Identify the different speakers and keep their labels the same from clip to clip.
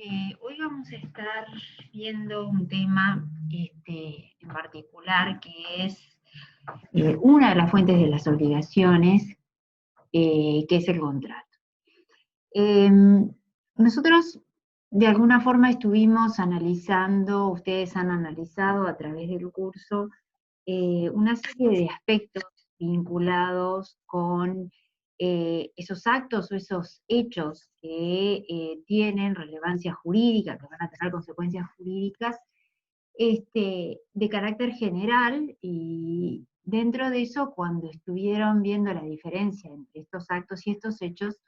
Speaker 1: Hoy vamos a estar viendo un tema en particular que es una de las fuentes de las obligaciones, que es el contrato. Nosotros de alguna forma estuvimos analizando, ustedes han analizado a través del curso, una serie de aspectos vinculados con esos actos o esos hechos que tienen relevancia jurídica, que van a tener consecuencias jurídicas, de carácter general, y dentro de eso, cuando estuvieron viendo la diferencia entre estos actos y estos hechos,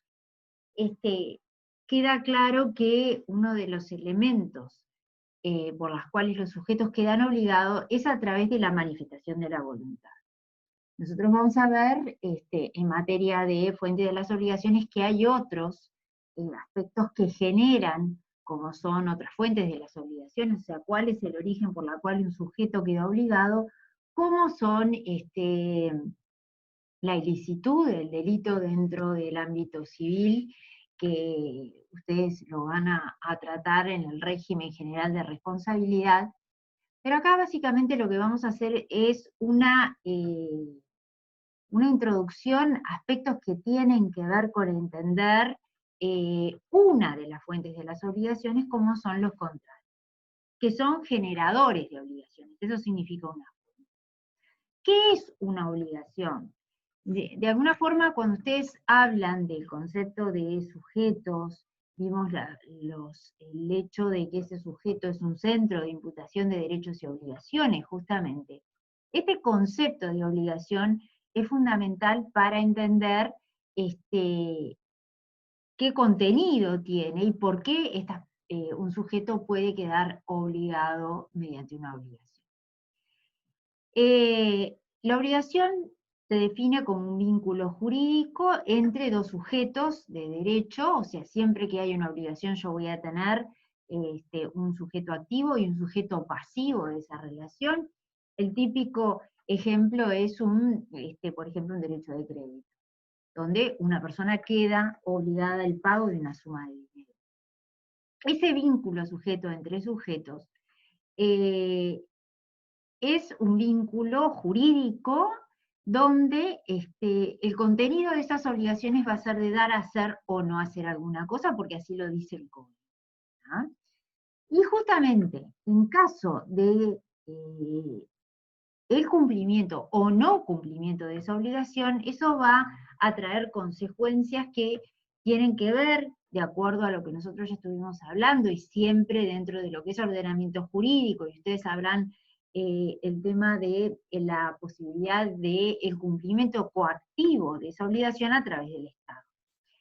Speaker 1: este, queda claro que uno de los elementos por los cuales los sujetos quedan obligados es a través de la manifestación de la voluntad. Nosotros vamos a ver en materia de fuente de las obligaciones que hay otros aspectos que generan, como son otras fuentes de las obligaciones, o sea, cuál es el origen por la cual un sujeto queda obligado, cómo son la ilicitud, el delito dentro del ámbito civil, que ustedes lo van a tratar en el régimen general de responsabilidad. Pero acá básicamente lo que vamos a hacer es una introducción a aspectos que tienen que ver con entender una de las fuentes de las obligaciones, como son los contratos, que son generadores de obligaciones. Eso significa una. ¿Qué es una obligación? De alguna forma, cuando ustedes hablan del concepto de sujetos, vimos el hecho de que ese sujeto es un centro de imputación de derechos y obligaciones, justamente. Este concepto de obligación es fundamental para entender qué contenido tiene y por qué un sujeto puede quedar obligado mediante una obligación. La obligación se define como un vínculo jurídico entre dos sujetos de derecho, o sea, siempre que hay una obligación yo voy a tener un sujeto activo y un sujeto pasivo de esa relación. El típico ejemplo es por ejemplo, un derecho de crédito, donde una persona queda obligada al pago de una suma de dinero. Ese vínculo sujeto entre sujetos es un vínculo jurídico donde el contenido de esas obligaciones va a ser de dar, hacer o no hacer alguna cosa, porque así lo dice el código. ¿Ah? Y justamente en caso de el cumplimiento o no cumplimiento de esa obligación, eso va a traer consecuencias que tienen que ver, de acuerdo a lo que nosotros ya estuvimos hablando, y siempre dentro de lo que es ordenamiento jurídico, y ustedes sabrán el tema de la posibilidad del cumplimiento coactivo de esa obligación a través del Estado.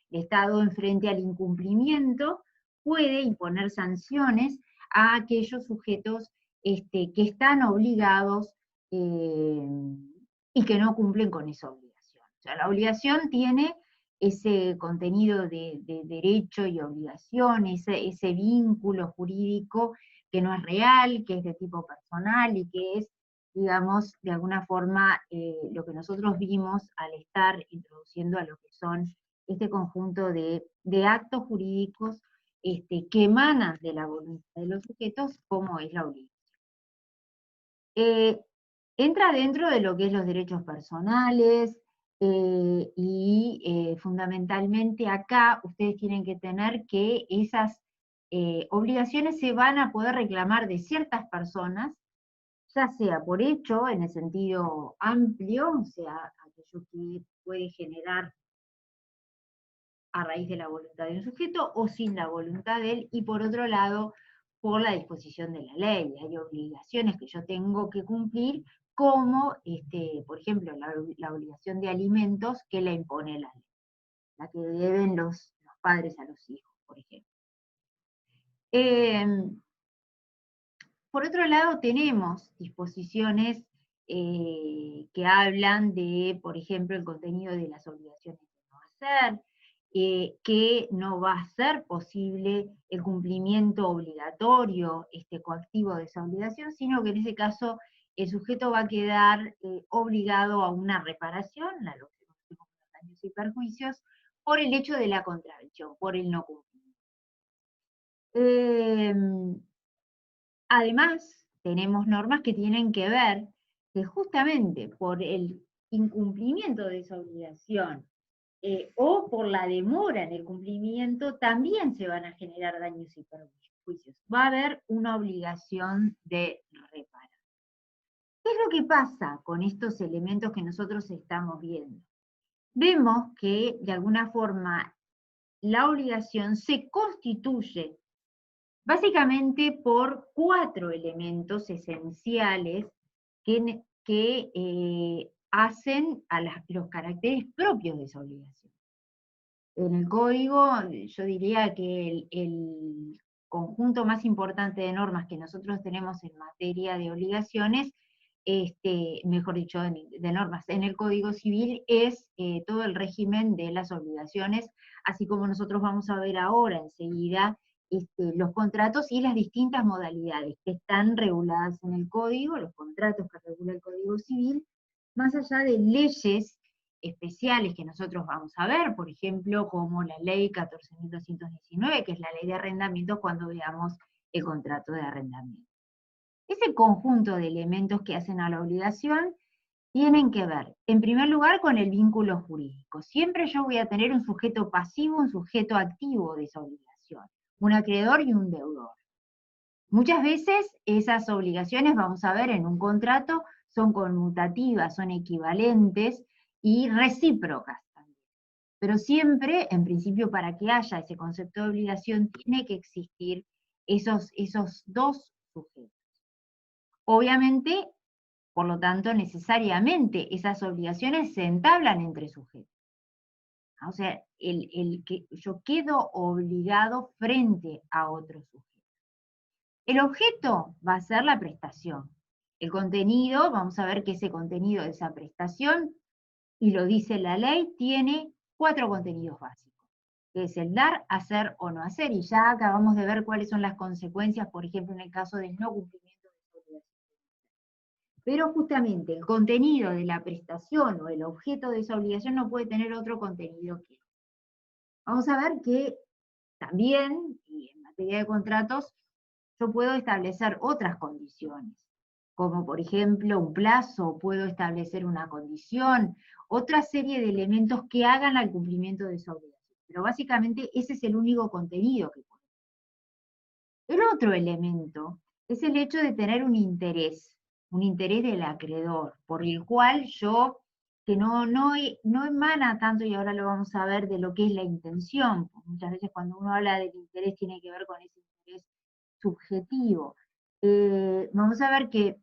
Speaker 1: El Estado, en frente al incumplimiento, puede imponer sanciones a aquellos sujetos que están obligados eh, y que no cumplen con esa obligación. O sea, la obligación tiene ese contenido de derecho y obligación, ese vínculo jurídico que no es real, que es de tipo personal y que es, digamos, de alguna forma lo que nosotros vimos al estar introduciendo a lo que son este conjunto de actos jurídicos que emanan de la voluntad de los sujetos, como es la obligación. Entra dentro de lo que es los derechos personales, y fundamentalmente acá ustedes tienen que tener que esas obligaciones se van a poder reclamar de ciertas personas, ya sea por hecho, en el sentido amplio, o sea, aquello que puede generar a raíz de la voluntad de un sujeto o sin la voluntad de él, y por otro lado, por la disposición de la ley. Hay obligaciones que yo tengo que cumplir, como, por ejemplo, la obligación de alimentos que la impone la ley, la que deben los padres a los hijos, por ejemplo. Por otro lado, tenemos disposiciones que hablan de, por ejemplo, el contenido de las obligaciones de no hacer, que no va a ser posible el cumplimiento obligatorio, coactivo de esa obligación, sino que en ese caso el sujeto va a quedar obligado a una reparación, a lo que conocemos como daños y perjuicios, por el hecho de la contravención, por el no cumplimiento. Además, tenemos normas que tienen que ver que justamente por el incumplimiento de esa obligación o por la demora en el cumplimiento, también se van a generar daños y perjuicios. Va a haber una obligación de reparar. ¿Qué es lo que pasa con estos elementos que nosotros estamos viendo? Vemos que, de alguna forma, la obligación se constituye básicamente por 4 elementos esenciales que hacen a los caracteres propios de esa obligación. En el código, yo diría que el conjunto más importante de normas que nosotros tenemos en materia de obligaciones, mejor dicho, de normas en el Código Civil, es todo el régimen de las obligaciones, así como nosotros vamos a ver ahora enseguida los contratos y las distintas modalidades que están reguladas en el Código, los contratos que regula el Código Civil, más allá de leyes especiales que nosotros vamos a ver, por ejemplo, como la ley 14.219, que es la ley de arrendamiento, cuando veamos el contrato de arrendamiento. Ese conjunto de elementos que hacen a la obligación tienen que ver, en primer lugar, con el vínculo jurídico. Siempre yo voy a tener un sujeto pasivo, un sujeto activo de esa obligación, un acreedor y un deudor. Muchas veces esas obligaciones, vamos a ver, en un contrato son conmutativas, son equivalentes y recíprocas también. Pero siempre, en principio, para que haya ese concepto de obligación, tiene que existir esos dos sujetos. Obviamente, por lo tanto, necesariamente esas obligaciones se entablan entre sujetos. O sea, que yo quedo obligado frente a otro sujeto. El objeto va a ser la prestación. El contenido, vamos a ver que ese contenido de esa prestación, y lo dice la ley, tiene 4 contenidos básicos, que es el dar, hacer o no hacer, y ya acabamos de ver cuáles son las consecuencias, por ejemplo, en el caso del no cumplimiento de esa obligación. Pero justamente el contenido de la prestación o el objeto de esa obligación no puede tener otro contenido que. Vamos a ver que también, y en materia de contratos, yo puedo establecer otras condiciones, como por ejemplo un plazo, puedo establecer una condición, otra serie de elementos que hagan al cumplimiento de esa obligación. Pero básicamente ese es el único contenido que puedo. El otro elemento es el hecho de tener un interés del acreedor, por el cual yo, que no emana tanto, y ahora lo vamos a ver, de lo que es la intención. Muchas veces cuando uno habla del interés tiene que ver con ese interés subjetivo. Vamos a ver que,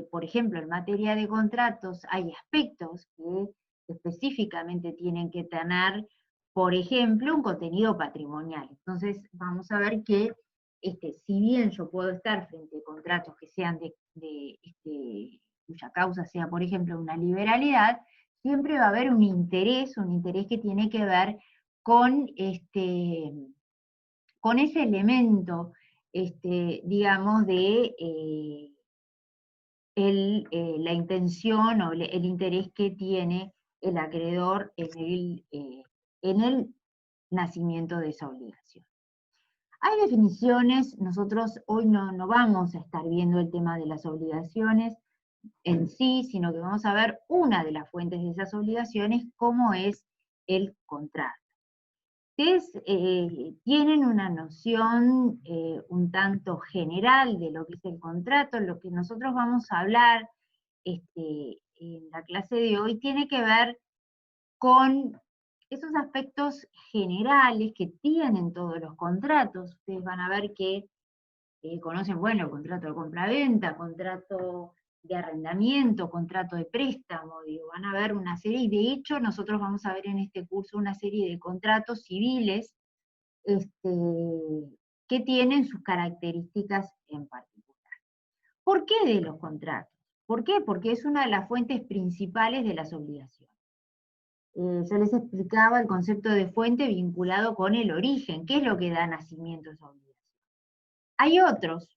Speaker 1: por ejemplo, en materia de contratos hay aspectos que específicamente tienen que tener, por ejemplo, un contenido patrimonial. Entonces, vamos a ver que si bien yo puedo estar frente a contratos que sean cuya causa sea, por ejemplo, una liberalidad, siempre va a haber un interés que tiene que ver con, con ese elemento, digamos, de la intención o el interés que tiene el acreedor en el nacimiento de esa obligación. Hay definiciones, nosotros hoy no vamos a estar viendo el tema de las obligaciones en sí, sino que vamos a ver una de las fuentes de esas obligaciones, como es el contrato. Ustedes tienen una noción un tanto general de lo que es el contrato. Lo que nosotros vamos a hablar en la clase de hoy tiene que ver con esos aspectos generales que tienen todos los contratos. Ustedes van a ver que conocen, bueno, el contrato de compra-venta, contrato de arrendamiento, contrato de préstamo, digo, van a ver una serie, y de hecho nosotros vamos a ver en este curso una serie de contratos civiles que tienen sus características en particular. ¿Por qué de los contratos? ¿Por qué? Porque es una de las fuentes principales de las obligaciones. Yo les explicaba el concepto de fuente vinculado con el origen, qué es lo que da nacimiento a esa obligación. Hay otros.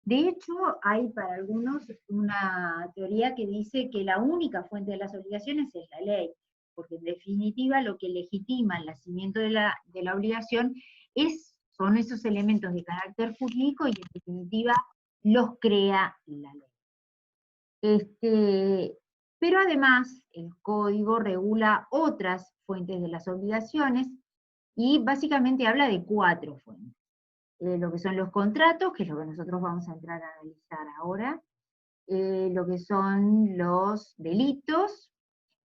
Speaker 1: De hecho, hay para algunos una teoría que dice que la única fuente de las obligaciones es la ley, porque en definitiva lo que legitima el nacimiento de la obligación es son esos elementos de carácter jurídico y en definitiva los crea la ley. Pero además el código regula otras fuentes de las obligaciones y básicamente habla de 4 fuentes. Lo que son los contratos, que es lo que nosotros vamos a entrar a analizar ahora, lo que son los delitos,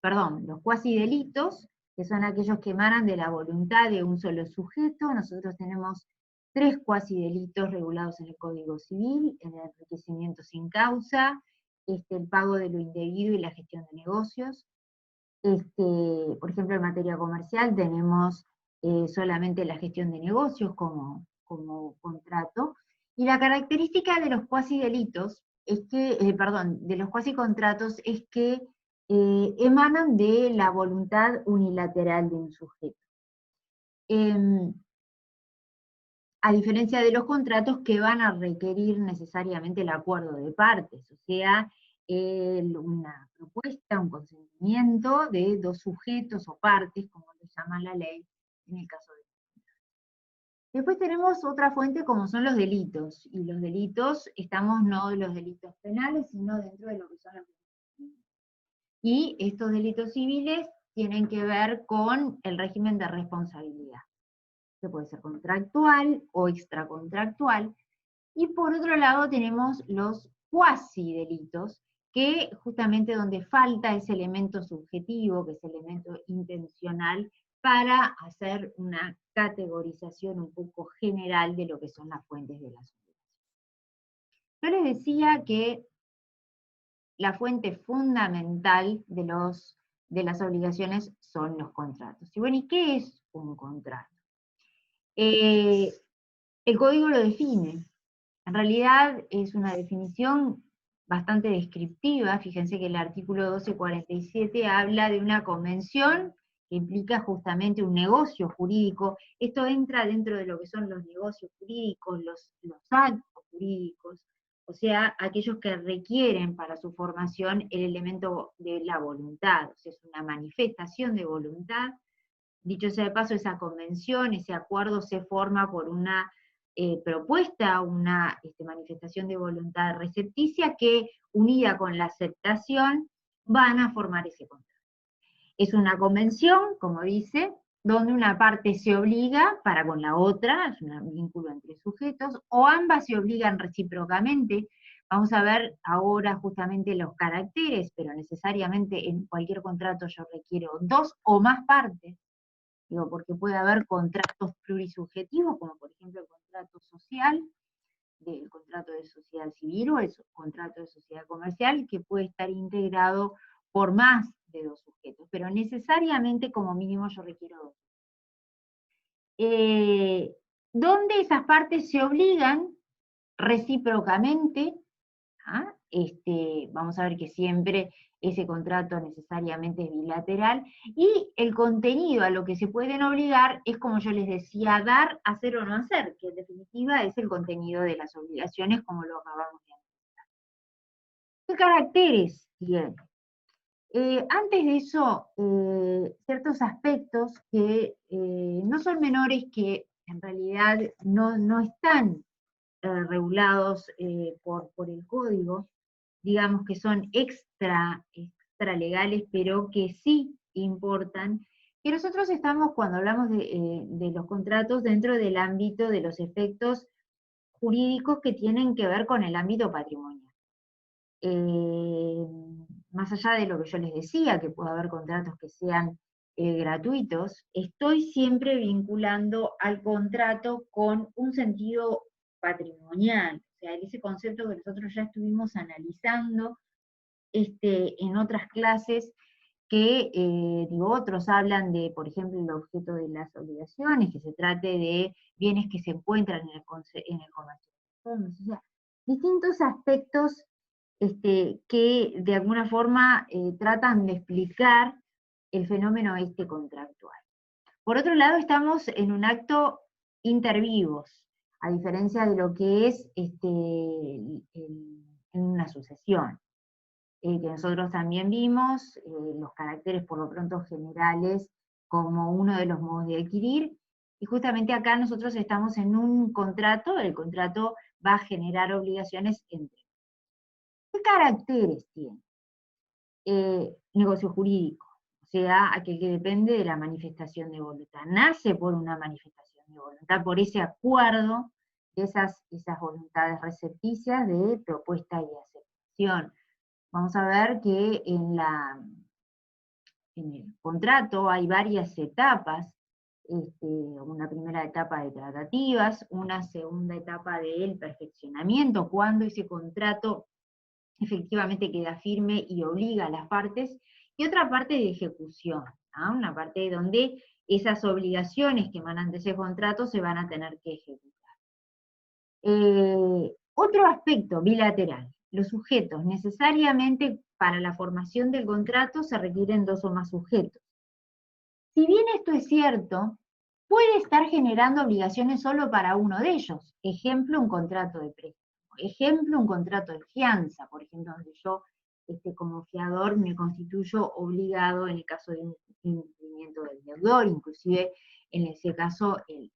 Speaker 1: perdón, los cuasidelitos, que son aquellos que emanan de la voluntad de un solo sujeto. Nosotros tenemos 3 cuasidelitos regulados en el Código Civil: el enriquecimiento sin causa, el pago de lo indebido y la gestión de negocios. Por ejemplo, en materia comercial tenemos solamente la gestión de negocios como contrato, y la característica de los cuasidelitos es que, de los cuasicontratos es que emanan de la voluntad unilateral de un sujeto. A diferencia de los contratos que van a requerir necesariamente el acuerdo de partes, o sea, una propuesta, un consentimiento de 2 sujetos o partes, como lo llama la ley en el caso de... Después tenemos otra fuente como son los delitos, y los delitos estamos no de los delitos penales, sino dentro de lo que son los delitos civiles. Y estos delitos civiles tienen que ver con el régimen de responsabilidad, que puede ser contractual o extracontractual. Y por otro lado tenemos los cuasidelitos, que justamente donde falta ese elemento subjetivo, que es el elemento intencional, para hacer una categorización un poco general de lo que son las fuentes de las obligaciones. Yo les decía que la fuente fundamental de las obligaciones son los contratos. Y bueno, ¿y qué es un contrato? El código lo define. En realidad es una definición bastante descriptiva. Fíjense que el artículo 1247 habla de una convención que implica justamente un negocio jurídico. Esto entra dentro de lo que son los negocios jurídicos, los actos jurídicos, o sea, aquellos que requieren para su formación el elemento de la voluntad, o sea, es una manifestación de voluntad. Dicho sea de paso, esa convención, ese acuerdo se forma por una propuesta, una manifestación de voluntad recepticia que, unida con la aceptación, van a formar ese contrato. Es una convención, como dice, donde una parte se obliga para con la otra, es un vínculo entre sujetos, o ambas se obligan recíprocamente. Vamos a ver ahora justamente los caracteres, pero necesariamente en cualquier contrato yo requiero 2 o más partes. Digo, porque puede haber contratos plurisubjetivos, como por ejemplo el contrato social, del contrato de sociedad civil o el contrato de sociedad comercial, que puede estar integrado por más de 2 sujetos, pero necesariamente como mínimo yo requiero 2. Donde esas partes se obligan recíprocamente, ¿ah? Vamos a ver que siempre ese contrato necesariamente es bilateral, y el contenido a lo que se pueden obligar es, como yo les decía, dar, hacer o no hacer, que en definitiva es el contenido de las obligaciones, como lo acabamos de analizar. ¿Qué caracteres tiene? Antes de eso, ciertos aspectos que no son menores, que en realidad no están regulados por el código, digamos que son extra legales, pero que sí importan, que nosotros estamos, cuando hablamos de los contratos, dentro del ámbito de los efectos jurídicos que tienen que ver con el ámbito patrimonial. Más allá de lo que yo les decía, que puede haber contratos que sean gratuitos, estoy siempre vinculando al contrato con un sentido patrimonial, o sea, ese concepto que nosotros ya estuvimos analizando en otras clases, que otros hablan de, por ejemplo, el objeto de las obligaciones, que se trate de bienes que se encuentran en el comercio. O sea, distintos aspectos que de alguna forma tratan de explicar el fenómeno contractual. Por otro lado, estamos en un acto intervivos, a diferencia de lo que es en una sucesión, que nosotros también vimos, los caracteres por lo pronto generales como uno de los modos de adquirir, Y justamente acá nosotros estamos en un contrato, el contrato va a generar obligaciones entre. ¿Qué caracteres tiene? Negocio jurídico, o sea, aquel que depende de la manifestación de voluntad. Nace por una manifestación de voluntad, por ese acuerdo de esas voluntades recepticias de propuesta y aceptación. Vamos a ver que en el contrato hay varias etapas, una primera etapa de tratativas, una segunda etapa del perfeccionamiento, cuando ese contrato efectivamente queda firme y obliga a las partes, y otra parte de ejecución, ¿no? Una parte donde esas obligaciones que emanan de ese contrato se van a tener que ejecutar. Otro aspecto bilateral, los sujetos. Necesariamente para la formación del contrato se requieren 2 o más sujetos. Si bien esto es cierto, puede estar generando obligaciones solo para uno de ellos. Ejemplo, un contrato de préstamo. Ejemplo, un contrato de fianza, por ejemplo, donde yo como fiador me constituyo obligado en el caso de un incumplimiento del deudor, inclusive en ese caso el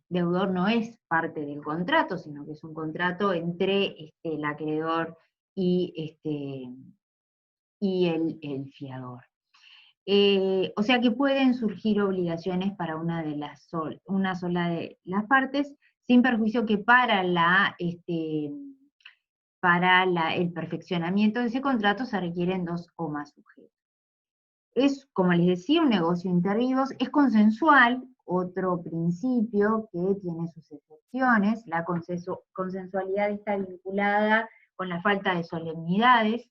Speaker 1: deudor no es parte del contrato, sino que es un contrato entre el acreedor y el fiador. O sea que pueden surgir obligaciones para una sola de las partes, sin perjuicio que para el perfeccionamiento de ese contrato se requieren 2 o más sujetos. Es, como les decía, un negocio intervivos, es consensual, otro principio que tiene sus excepciones. La consensualidad está vinculada con la falta de solemnidades.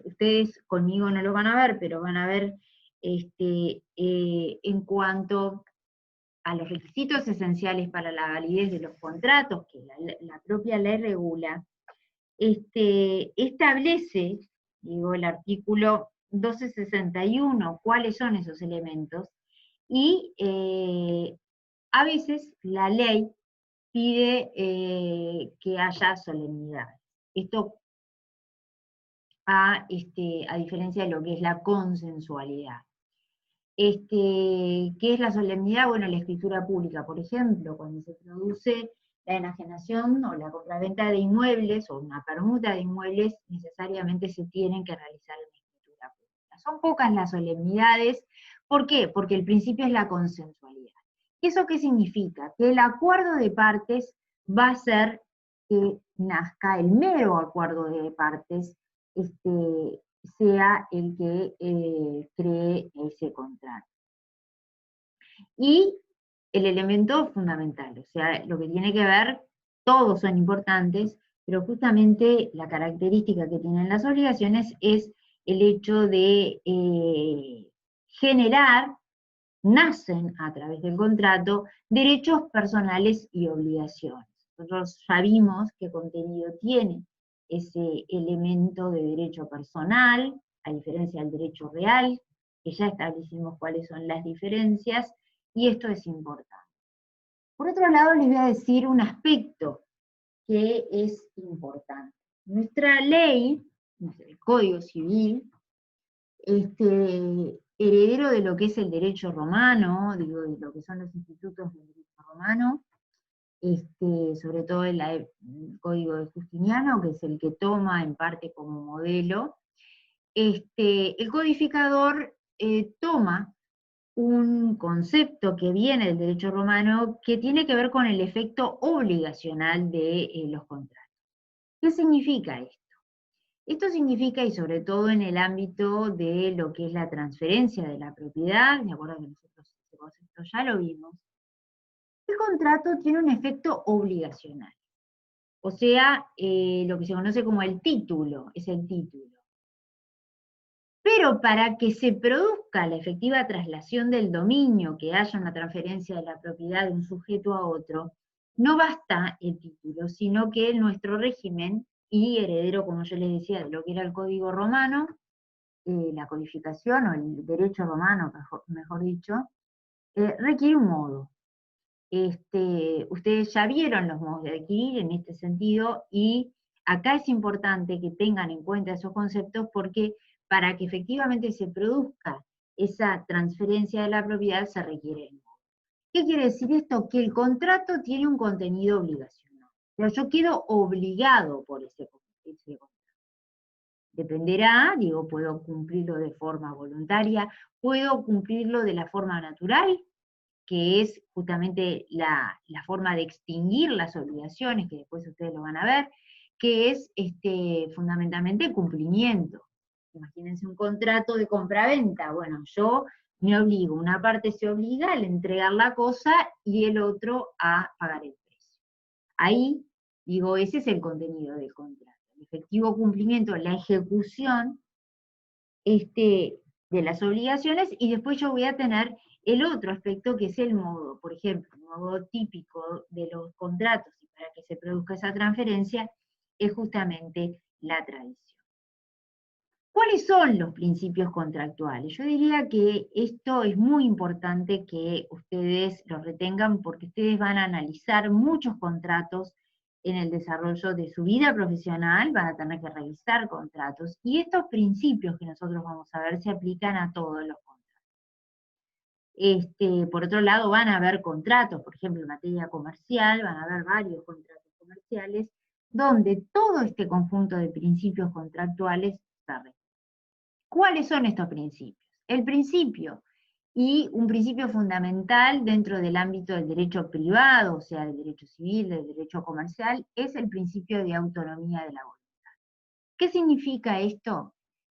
Speaker 1: Ustedes conmigo no lo van a ver, pero van a ver en cuanto a los requisitos esenciales para la validez de los contratos, que la propia ley regula, establece, digo, el artículo 1261, cuáles son esos elementos, y a veces la ley pide que haya solemnidad. Esto a diferencia de lo que es la consensualidad. ¿Qué es la solemnidad? Bueno, la escritura pública, por ejemplo, cuando se produce la enajenación o la compraventa de inmuebles o una permuta de inmuebles, necesariamente se tienen que realizar en escritura pública. Son pocas las solemnidades. ¿Por qué? Porque el principio es la consensualidad. ¿Eso qué significa? Que el acuerdo de partes va a ser que nazca el mero acuerdo de partes, sea el que cree ese contrato. Y el elemento fundamental, o sea, lo que tiene que ver, todos son importantes, pero justamente la característica que tienen las obligaciones es el hecho de generar, nacen a través del contrato, derechos personales y obligaciones. Nosotros ya vimos qué contenido tiene ese elemento de derecho personal, a diferencia del derecho real, que ya establecimos cuáles son las diferencias, y esto es importante. Por otro lado, les voy a decir un aspecto que es importante. Nuestra ley, el Código Civil, heredero de lo que es el derecho romano, digo, de lo que son los institutos del derecho romano, sobre todo el Código de Justiniano, que es el que toma en parte como modelo, el codificador toma un concepto que viene del derecho romano que tiene que ver con el efecto obligacional de los contratos. ¿Qué significa esto? Esto significa, y sobre todo en el ámbito de lo que es la transferencia de la propiedad, de acuerdo que nosotros ese concepto ya lo vimos, el contrato tiene un efecto obligacional. O sea, lo que se conoce como el título, es el título. Pero para que se produzca la efectiva traslación del dominio, que haya una transferencia de la propiedad de un sujeto a otro, no basta el título, sino que nuestro régimen, y heredero, como yo les decía, de lo que era el Código Romano, la codificación o el derecho romano, mejor dicho, requiere un modo. Ustedes ya vieron los modos de adquirir en este sentido, y acá es importante que tengan en cuenta esos conceptos porque para que efectivamente se produzca esa transferencia de la propiedad se requiere el modo. ¿Qué quiere decir esto? Que el contrato tiene un contenido obligacional. O sea, yo quedo obligado por ese contrato. Dependerá, digo, puedo cumplirlo de forma voluntaria, puedo cumplirlo de la forma natural, que es justamente la forma de extinguir las obligaciones, que después ustedes lo van a ver, que es fundamentalmente cumplimiento. Imagínense un contrato de compraventa, bueno, yo me obligo, una parte se obliga al entregar la cosa y el otro a pagar el precio. Ahí, digo, ese es el contenido del contrato. El efectivo cumplimiento, la ejecución de las obligaciones, y después yo voy a tener el otro aspecto que es el modo. Por ejemplo, el modo típico de los contratos y para que se produzca esa transferencia es justamente la tradición. ¿Cuáles son los principios contractuales? Yo diría que esto es muy importante que ustedes lo retengan porque ustedes van a analizar muchos contratos en el desarrollo de su vida profesional, van a tener que revisar contratos, y estos principios que nosotros vamos a ver se aplican a todos los contratos. Por otro lado, van a haber contratos, por ejemplo, en materia comercial, van a haber varios contratos comerciales, donde todo este conjunto de principios contractuales se refiere. ¿Cuáles son estos principios? El principio, y un principio fundamental dentro del ámbito del derecho privado, o sea, del derecho civil, del derecho comercial, es el principio de autonomía de la voluntad. ¿Qué significa esto?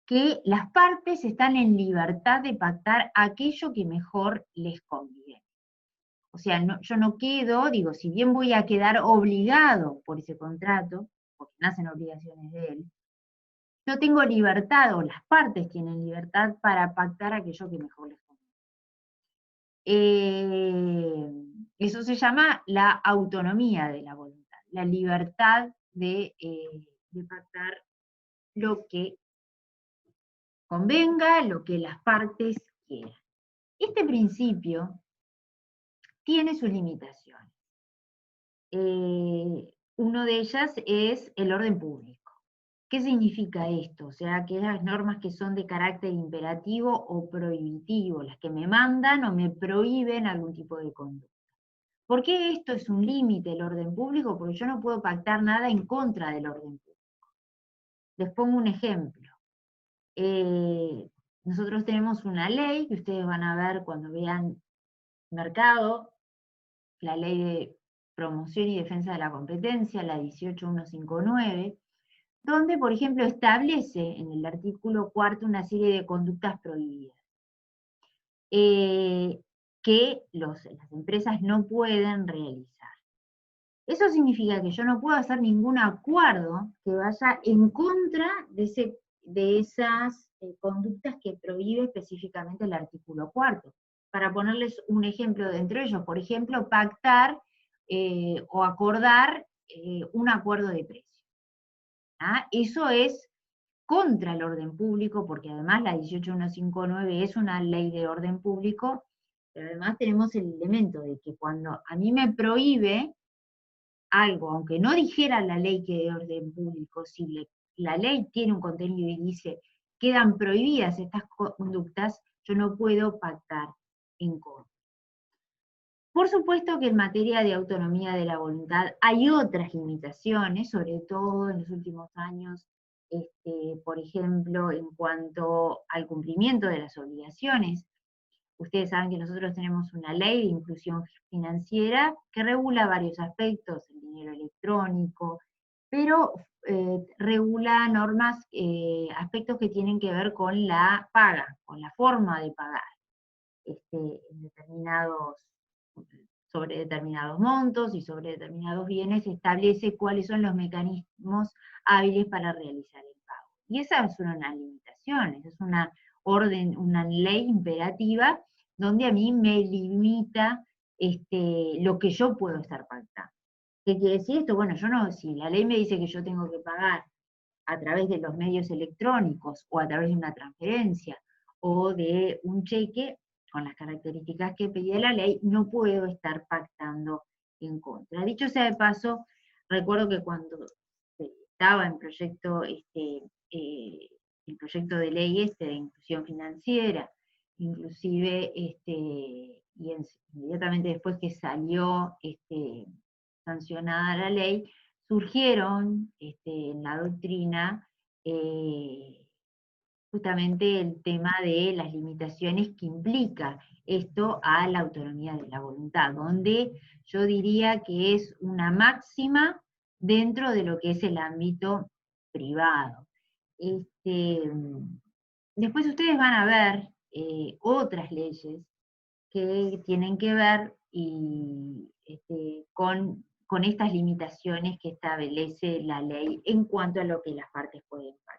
Speaker 1: Que las partes están en libertad de pactar aquello que mejor les conviene. O sea, yo no quedo, digo, si bien voy a quedar obligado por ese contrato, porque nacen obligaciones de él, yo tengo libertad, o las partes tienen libertad para pactar aquello que mejor les conviene. Eso se llama la autonomía de la voluntad, la libertad de pactar lo que convenga, lo que las partes quieran. Este principio tiene sus limitaciones. Una de ellas es el orden público. ¿Qué significa esto? O sea, que las normas que son de carácter imperativo o prohibitivo, las que me mandan o me prohíben algún tipo de conducta. ¿Por qué esto es un límite, el orden público? Porque yo no puedo pactar nada en contra del orden público. Les pongo un ejemplo. Nosotros tenemos una ley que ustedes van a ver cuando vean mercado, la ley de promoción y defensa de la competencia, la 18159, donde, por ejemplo, establece en el artículo 4 una serie de conductas prohibidas, que las empresas no pueden realizar. Eso significa que yo no puedo hacer ningún acuerdo que vaya en contra de esas conductas que prohíbe específicamente el artículo 4. Para ponerles un ejemplo de entre ellos, por ejemplo, pactar o acordar un acuerdo de precio. ¿Ah? Eso es contra el orden público, porque además la 18159 es una ley de orden público, pero además tenemos el elemento de que cuando a mí me prohíbe algo, aunque no dijera la ley que de orden público, si la ley tiene un contenido y dice quedan prohibidas estas conductas, yo no puedo pactar en contra. Por supuesto que en materia de autonomía de la voluntad hay otras limitaciones, sobre todo en los últimos años, por ejemplo, en cuanto al cumplimiento de las obligaciones. Ustedes saben que nosotros tenemos una ley de inclusión financiera que regula varios aspectos, el dinero electrónico, pero regula normas, aspectos que tienen que ver con la paga, con la forma de pagar, sobre determinados montos y sobre determinados bienes, establece cuáles son los mecanismos hábiles para realizar el pago. Y esa es una limitación, esa es una ley imperativa donde a mí me limita lo que yo puedo estar pactando. ¿Qué quiere decir esto? Bueno, yo no, si la ley me dice que yo tengo que pagar a través de los medios electrónicos o a través de una transferencia o de un cheque, con las características que pedía la ley, no puedo estar pactando en contra. Dicho sea de paso, recuerdo que cuando estaba en proyecto el proyecto de ley de inclusión financiera, inclusive, y inmediatamente después que salió sancionada la ley, surgieron en la doctrina justamente el tema de las limitaciones que implica esto a la autonomía de la voluntad, donde yo diría que es una máxima dentro de lo que es el ámbito privado. Después ustedes van a ver otras leyes que tienen que ver con estas limitaciones que establece la ley en cuanto a lo que las partes pueden pactar.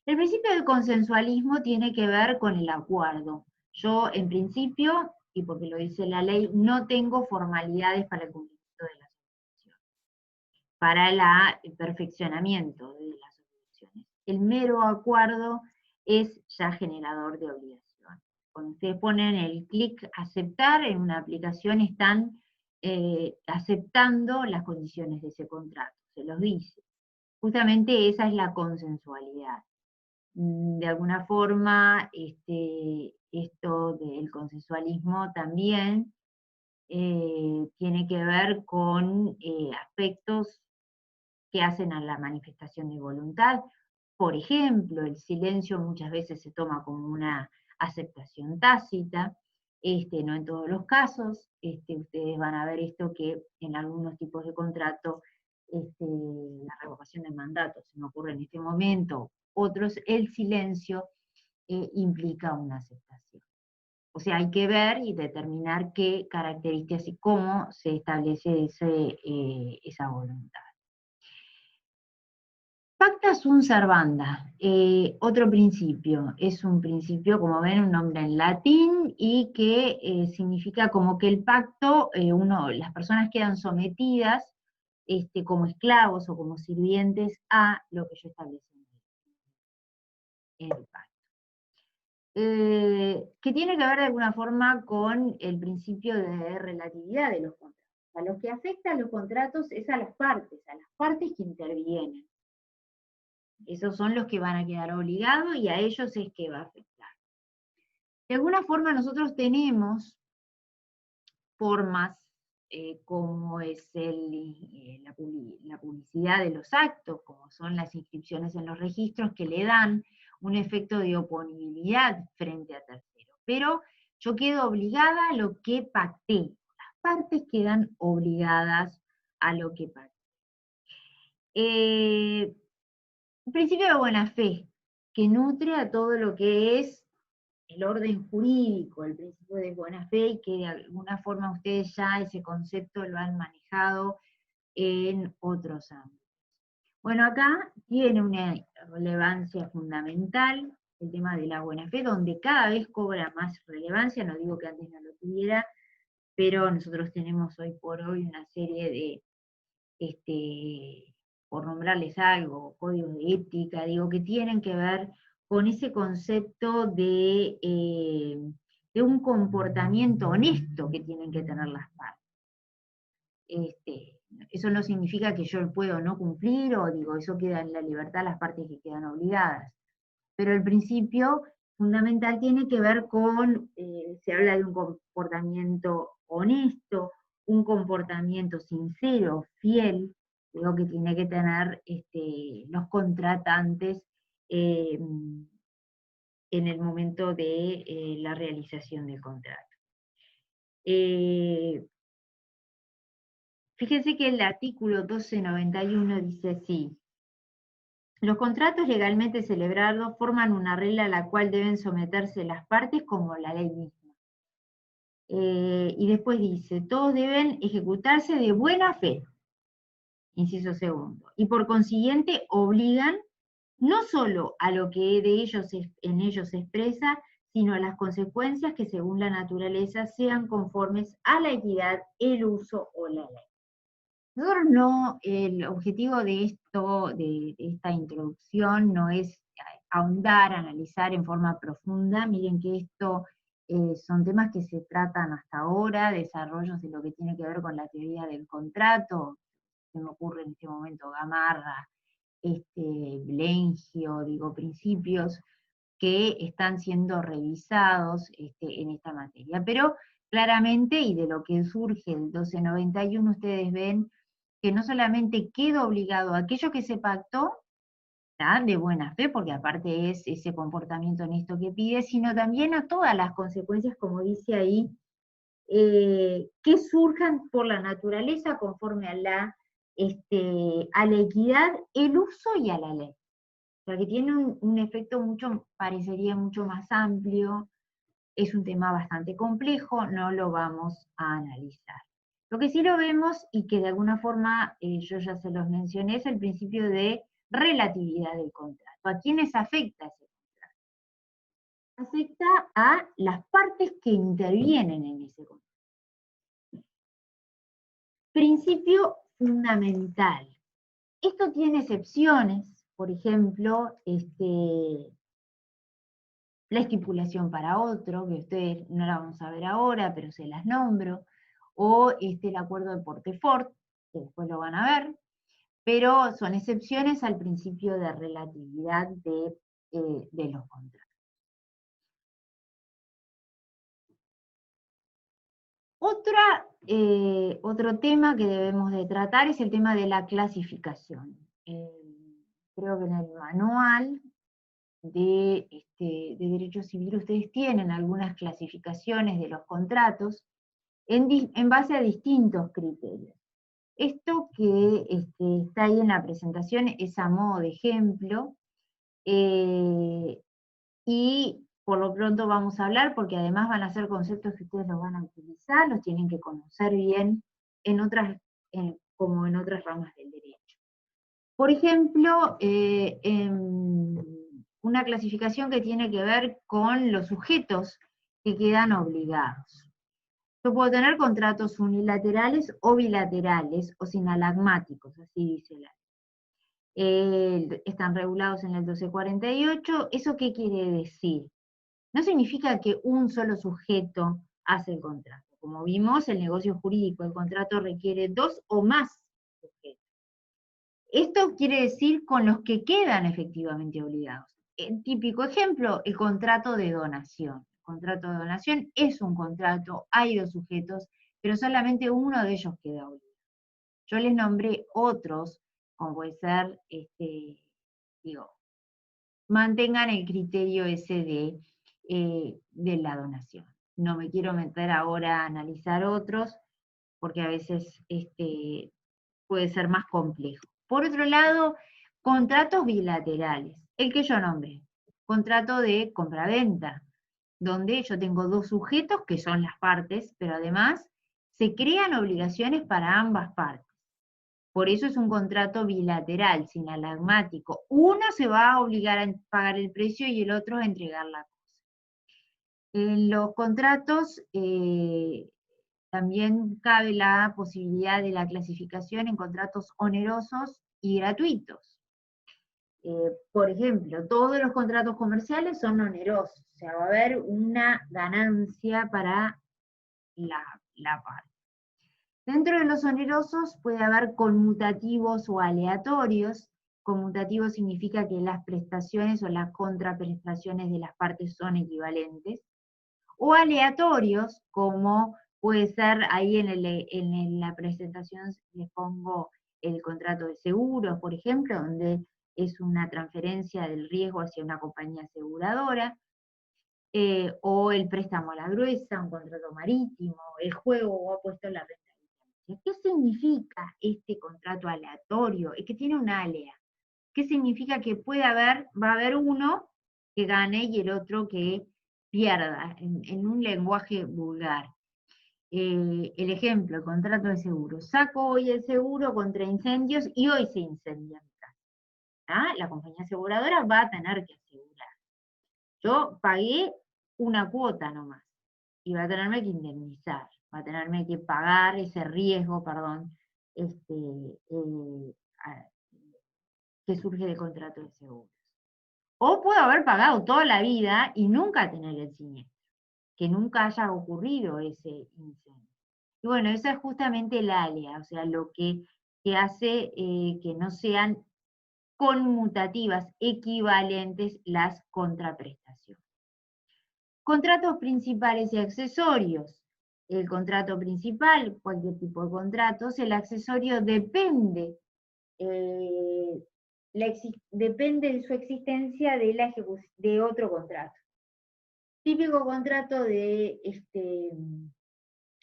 Speaker 1: El principio del consensualismo tiene que ver con el acuerdo. Yo, en principio, y porque lo dice la ley, no tengo formalidades para el cumplimiento de las obligaciones, para el perfeccionamiento de las obligaciones. El mero acuerdo es ya generador de obligación. Cuando ustedes ponen el clic aceptar en una aplicación, están aceptando las condiciones de ese contrato, se los dice. Justamente esa es la consensualidad. De alguna forma, esto del consensualismo también tiene que ver con aspectos que hacen a la manifestación de voluntad. Por ejemplo, el silencio muchas veces se toma como una aceptación tácita, no en todos los casos. Ustedes van a ver esto que en algunos tipos de contrato, la revocación del mandato se me ocurre en este momento, otros el silencio implica una aceptación. O sea, hay que ver y determinar qué características y cómo se establece esa voluntad. Pacta sunt servanda, otro principio, es un principio, como ven, un nombre en latín, y que significa como que el pacto, las personas quedan sometidas como esclavos o como sirvientes a lo que yo establecí en el pacto. Que tiene que ver de alguna forma con el principio de relatividad de los contratos. A lo que afecta a los contratos es a las partes que intervienen. Esos son los que van a quedar obligados y a ellos es que va a afectar. De alguna forma nosotros tenemos formas como es la publicidad de los actos, como son las inscripciones en los registros, que le dan un efecto de oponibilidad frente a terceros. Pero yo quedo obligada a lo que pacté. Las partes quedan obligadas a lo que pacté. El principio de buena fe, que nutre a todo lo que es el orden jurídico, el principio de buena fe, y que de alguna forma ustedes ya ese concepto lo han manejado en otros ámbitos. Bueno, acá tiene una relevancia fundamental el tema de la buena fe, donde cada vez cobra más relevancia, no digo que antes no lo tuviera, pero nosotros tenemos hoy por hoy una serie de por nombrarles algo, códigos de ética, digo, que tienen que ver con ese concepto de un comportamiento honesto que tienen que tener las partes. Eso no significa que yo puedo no cumplir, o digo, eso queda en la libertad las partes que quedan obligadas. Pero el principio fundamental tiene que ver con, se habla de un comportamiento honesto, un comportamiento sincero, fiel, digo, que tiene que tener los contratantes en el momento de la realización del contrato. Fíjense que el artículo 1291 dice así: los contratos legalmente celebrados forman una regla a la cual deben someterse las partes como la ley misma. Y después dice, todos deben ejecutarse de buena fe, inciso segundo, y por consiguiente obligan no solo a lo que en ellos se expresa, sino a las consecuencias que según la naturaleza sean conformes a la equidad, el uso o la ley. Nosotros no, el objetivo de esta introducción no es ahondar, analizar en forma profunda. Miren que esto son temas que se tratan hasta ahora, desarrollos de lo que tiene que ver con la teoría del contrato, se me ocurre en este momento Gamarra, Lengio, digo, principios que están siendo revisados en esta materia. Pero claramente, y de lo que surge el 1291, ustedes ven que no solamente queda obligado a aquello que se pactó, ¿tá?, de buena fe, porque aparte es ese comportamiento honesto que pide, sino también a todas las consecuencias, como dice ahí, que surjan por la naturaleza conforme a la equidad, el uso y a la ley. O sea, que tiene un efecto parecería mucho más amplio, es un tema bastante complejo, no lo vamos a analizar. Lo que sí lo vemos, y que de alguna forma yo ya se los mencioné, es el principio de relatividad del contrato. ¿A quiénes afecta ese contrato? Afecta a las partes que intervienen en ese contrato. Principio fundamental. Esto tiene excepciones, por ejemplo, la estipulación para otro, que ustedes no la vamos a ver ahora, pero se las nombro, o el acuerdo de Portefort, que después lo van a ver, pero son excepciones al principio de relatividad de los contratos. Otro tema que debemos de tratar es el tema de la clasificación. Creo que en el manual de Derecho Civil ustedes tienen algunas clasificaciones de los contratos en base a distintos criterios. Esto que está ahí en la presentación es a modo de ejemplo, y por lo pronto vamos a hablar, porque además van a ser conceptos que ustedes los van a utilizar, los tienen que conocer bien como en otras ramas del derecho. Por ejemplo, una clasificación que tiene que ver con los sujetos que quedan obligados. Yo puedo tener contratos unilaterales o bilaterales o sinalagmáticos, así dice la ley. Están regulados en el 1248. ¿Eso qué quiere decir? No significa que un solo sujeto hace el contrato. Como vimos, el negocio jurídico, el contrato requiere dos o más sujetos. Esto quiere decir con los que quedan efectivamente obligados. El típico ejemplo, el contrato de donación. El contrato de donación es un contrato, hay dos sujetos, pero solamente uno de ellos queda obligado. Yo les nombré otros, como puede ser, mantengan el criterio ese de la donación. No me quiero meter ahora a analizar otros, porque a veces puede ser más complejo. Por otro lado, contratos bilaterales, el que yo nombré, contrato de compraventa, donde yo tengo dos sujetos que son las partes, pero además se crean obligaciones para ambas partes. Por eso es un contrato bilateral, sinalagmático. Uno se va a obligar a pagar el precio y el otro a entregar la cosa. En los contratos también cabe la posibilidad de la clasificación en contratos onerosos y gratuitos. Por ejemplo, todos los contratos comerciales son onerosos, o sea, va a haber una ganancia para la parte. Dentro de los onerosos puede haber conmutativos o aleatorios. Conmutativo significa que las prestaciones o las contraprestaciones de las partes son equivalentes. O aleatorios, como puede ser, ahí en la presentación les pongo el contrato de seguros, por ejemplo, donde es una transferencia del riesgo hacia una compañía aseguradora, o el préstamo a la gruesa, un contrato marítimo, el juego o apuesto en la renta. ¿Qué significa este contrato aleatorio? Es que tiene una alea. ¿Qué significa? Que va a haber uno que gane y el otro que pierda, en un lenguaje vulgar. El ejemplo, el contrato de seguro. Saco hoy el seguro contra incendios y hoy se incendia mi casa. ¿Ah? La compañía aseguradora va a tener que asegurar. Yo pagué una cuota nomás y va a tenerme que indemnizar, va a tenerme que pagar ese riesgo, que surge del contrato de seguros. O puedo haber pagado toda la vida y nunca tener el siniestro, que nunca haya ocurrido ese incendio. Y bueno, esa es justamente el alea, o sea, lo que hace que no sean conmutativas equivalentes las contraprestaciones. Contratos principales y accesorios. El contrato principal, cualquier tipo de contratos, el accesorio depende, depende de su existencia de otro contrato. Típico contrato de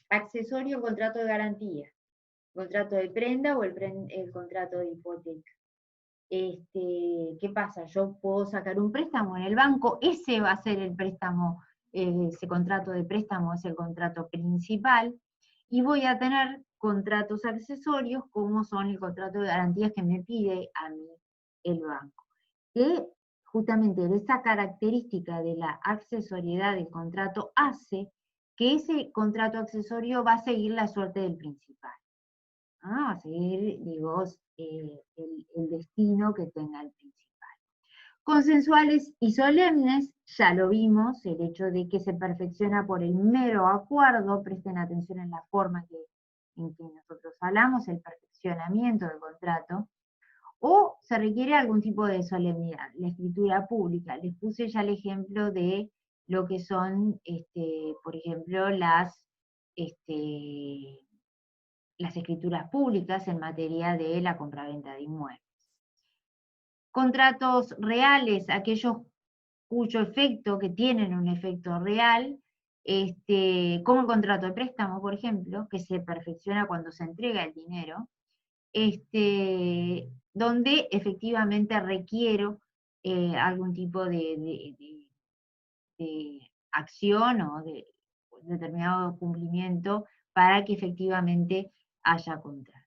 Speaker 1: accesorio, contrato de garantía, contrato de prenda o el contrato de hipoteca. ¿Qué pasa? Yo puedo sacar un préstamo en el banco, ese va a ser el préstamo, ese contrato de préstamo es el contrato principal, y voy a tener contratos accesorios como son el contrato de garantías que me pide a mí el banco. Que justamente esa característica de la accesoriedad del contrato hace que ese contrato accesorio va a seguir la suerte del principal. Va a seguir, digo, el destino que tenga el principal. Consensuales y solemnes, ya lo vimos, el hecho de que se perfecciona por el mero acuerdo, presten atención en la forma en que nosotros hablamos, el perfeccionamiento del contrato, o se requiere algún tipo de solemnidad, la escritura pública. Les puse ya el ejemplo de lo que son, por ejemplo, las escrituras públicas en materia de la compraventa de inmuebles. Contratos reales, aquellos cuyo efecto, que tienen un efecto real, como el contrato de préstamo, por ejemplo, que se perfecciona cuando se entrega el dinero, donde efectivamente requiero algún tipo de acción o de determinado cumplimiento para que efectivamente haya contrato.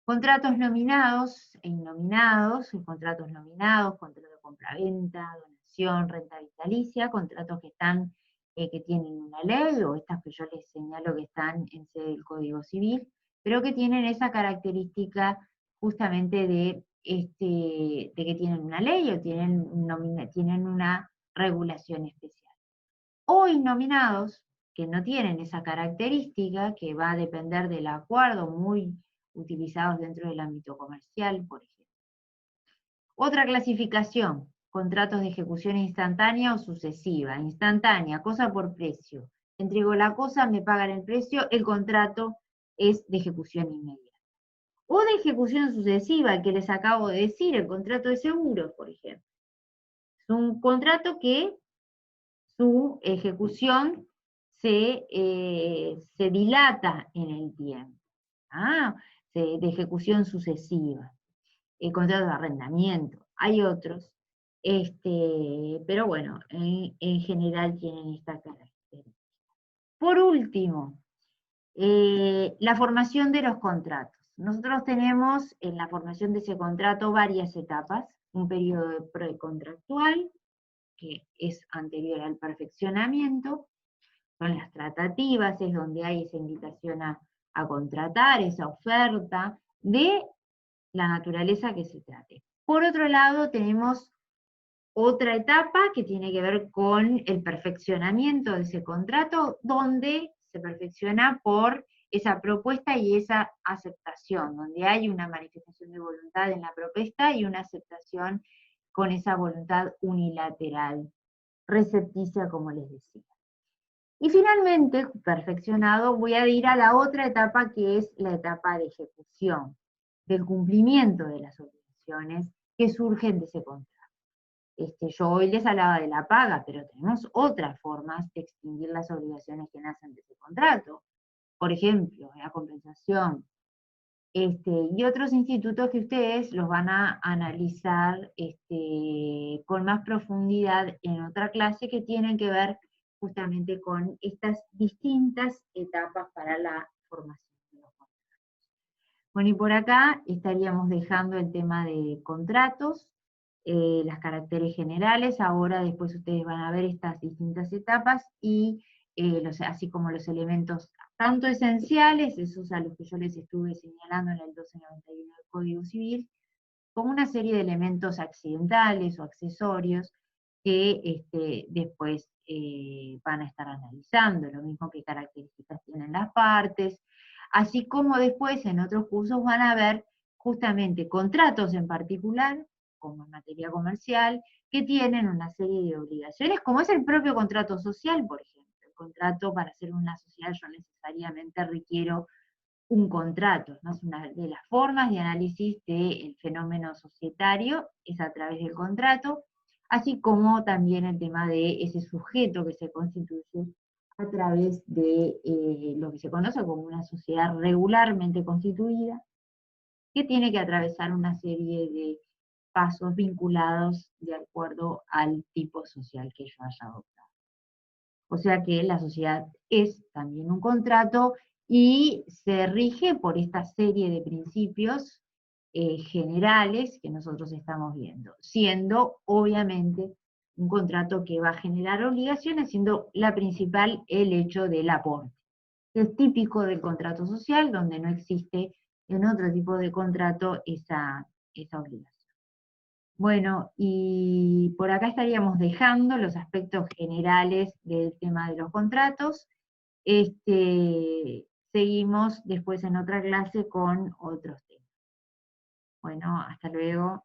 Speaker 1: Contratos nominados e innominados, contratos nominados, contrato de compraventa, donación, renta vitalicia, contratos que están, que tienen una ley, o estas que yo les señalo que están en sede del Código Civil, pero que tienen esa característica justamente de que tienen una ley o tienen una regulación especial. O innominados, que no tienen esa característica, que va a depender del acuerdo, muy utilizados dentro del ámbito comercial, por ejemplo. Otra clasificación, contratos de ejecución instantánea o sucesiva. Instantánea, cosa por precio. Entrego la cosa, me pagan el precio, el contrato es de ejecución inmediata. O de ejecución sucesiva, el que les acabo de decir, el contrato de seguros, por ejemplo. Es un contrato que su ejecución se dilata en el tiempo. De ejecución sucesiva. Contratos de arrendamiento. Hay otros, pero bueno, en general tienen esta característica. Por último, la formación de los contratos. Nosotros tenemos en la formación de ese contrato varias etapas, un periodo precontractual, que es anterior al perfeccionamiento, son las tratativas, es donde hay esa invitación a contratar, esa oferta, de la naturaleza que se trate. Por otro lado, tenemos otra etapa que tiene que ver con el perfeccionamiento de ese contrato, donde se perfecciona por esa propuesta y esa aceptación, donde hay una manifestación de voluntad en la propuesta y una aceptación con esa voluntad unilateral, recepticia, como les decía. Y finalmente, perfeccionado, voy a ir a la otra etapa, que es la etapa de ejecución, del cumplimiento de las obligaciones que surgen de ese contrato. Yo hoy les hablaba de la paga, pero tenemos otras formas de extinguir las obligaciones que nacen de ese contrato. Por ejemplo, la compensación. Y otros institutos que ustedes los van a analizar con más profundidad en otra clase, que tienen que ver justamente con estas distintas etapas para la formación de los contratos. Bueno, y por acá estaríamos dejando el tema de contratos, las caracteres generales. Ahora después ustedes van a ver estas distintas etapas y así como los elementos tanto esenciales, esos a los que yo les estuve señalando en el 1291 del Código Civil, como una serie de elementos accidentales o accesorios que después van a estar analizando, lo mismo que características tienen las partes, así como después en otros cursos van a ver justamente contratos en particular, como en materia comercial, que tienen una serie de obligaciones, como es el propio contrato social, por ejemplo. El contrato, para hacer una sociedad, yo necesariamente requiero un contrato, ¿no? Es una de las formas de análisis del fenómeno societario, es a través del contrato, así como también el tema de ese sujeto que se constituye a través de lo que se conoce como una sociedad regularmente constituida, que tiene que atravesar una serie de pasos vinculados de acuerdo al tipo social que yo haya adoptado. O sea que la sociedad es también un contrato y se rige por esta serie de principios generales que nosotros estamos viendo, siendo obviamente un contrato que va a generar obligaciones, siendo la principal el hecho del aporte. Es típico del contrato social, donde no existe en otro tipo de contrato esa obligación. Bueno, y por acá estaríamos dejando los aspectos generales del tema de los contratos. Seguimos después en otra clase con otros temas. Bueno, hasta luego.